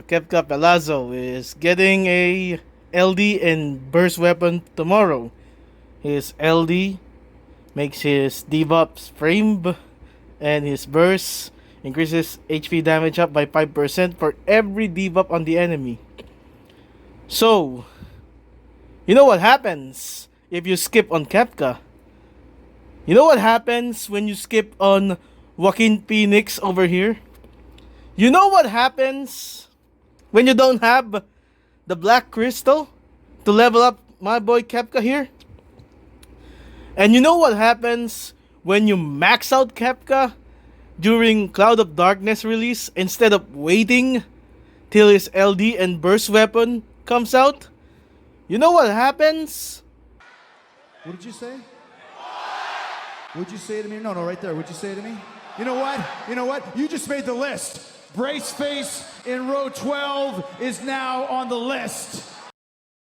Kepka Palazzo is getting a LD and burst weapon tomorrow. His LD makes his debuffs frame and his burst increases HP damage up by 5% for every debuff on the enemy. So, you know what happens if you skip on Kepka? You know what happens when you skip on Joaquin Phoenix over here? You know what happens when you don't have the black crystal to level up my boy Kepka here? And you know what happens when you max out Kepka during Cloud of Darkness release instead of waiting till his LD and burst weapon comes out? You know what happens? What did you say? Would you say it to me? No, right there. Would you say it to me? You know what? You know what? You just made the list. Brace face in row 12 is now on the list.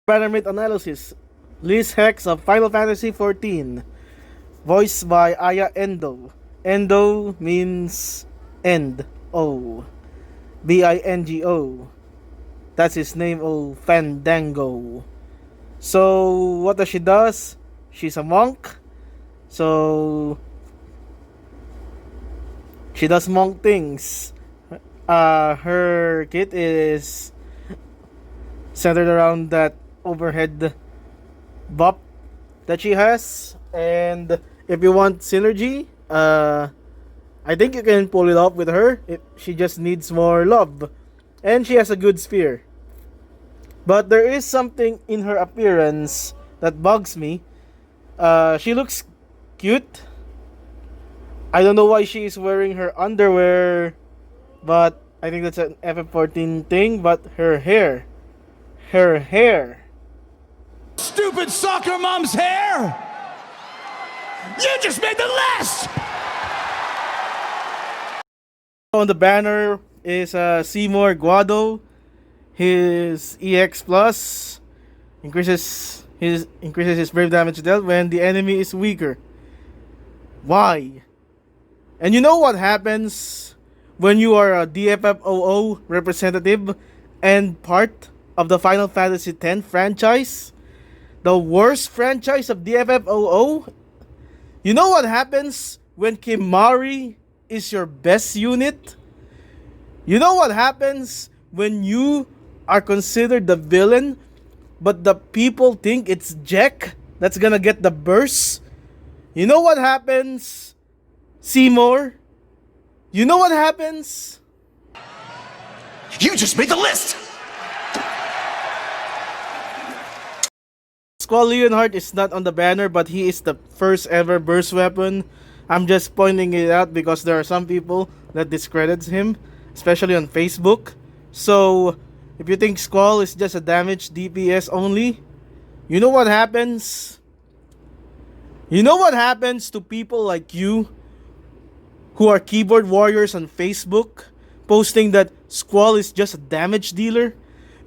Bannermate analysis. Liz Hex of Final Fantasy XIV. Voiced by Aya Endo. Endo means end. O. Bingo. That's his name, Fandango. So, what does she does? She's a monk. So, she does monk things. Her kit is centered around that overhead bop that she has. And if you want synergy, I think you can pull it off with her. She just needs more love. And she has a good spear. But there is something in her appearance that bugs me. She looks cute. I don't know why she is wearing her underwear, but I think that's an FF14 thing. But her hair. Stupid soccer mom's hair! You just made the list! On the banner is Seymour Guado. His EX Plus increases his brave damage dealt when the enemy is weaker. Why? And you know what happens when you are a DFFOO representative and part of the Final Fantasy X franchise? The worst franchise of DFFOO? You know what happens when Kimari is your best unit? You know what happens when you are considered the villain, but the people think it's Jack that's gonna get the burst? You know what happens, Seymour? You know what happens? You just made the list! Squall Leonhardt is not on the banner, but he is the first ever burst weapon. I'm just pointing it out because there are some people that discredits him, especially on Facebook. So, if you think Squall is just a damage DPS only, you know what happens? You know what happens to people like you who are keyboard warriors on Facebook posting that Squall is just a damage dealer?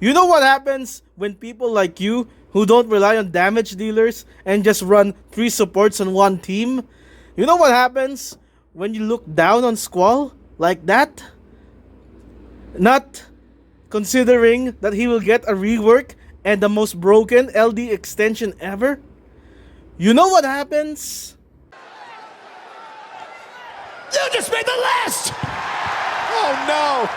You know what happens when people like you who don't rely on damage dealers and just run 3 supports on one team? You know what happens when you look down on Squall like that? Not considering that he will get a rework and the most broken LD extension ever? You know what happens? You just made the list! Oh no!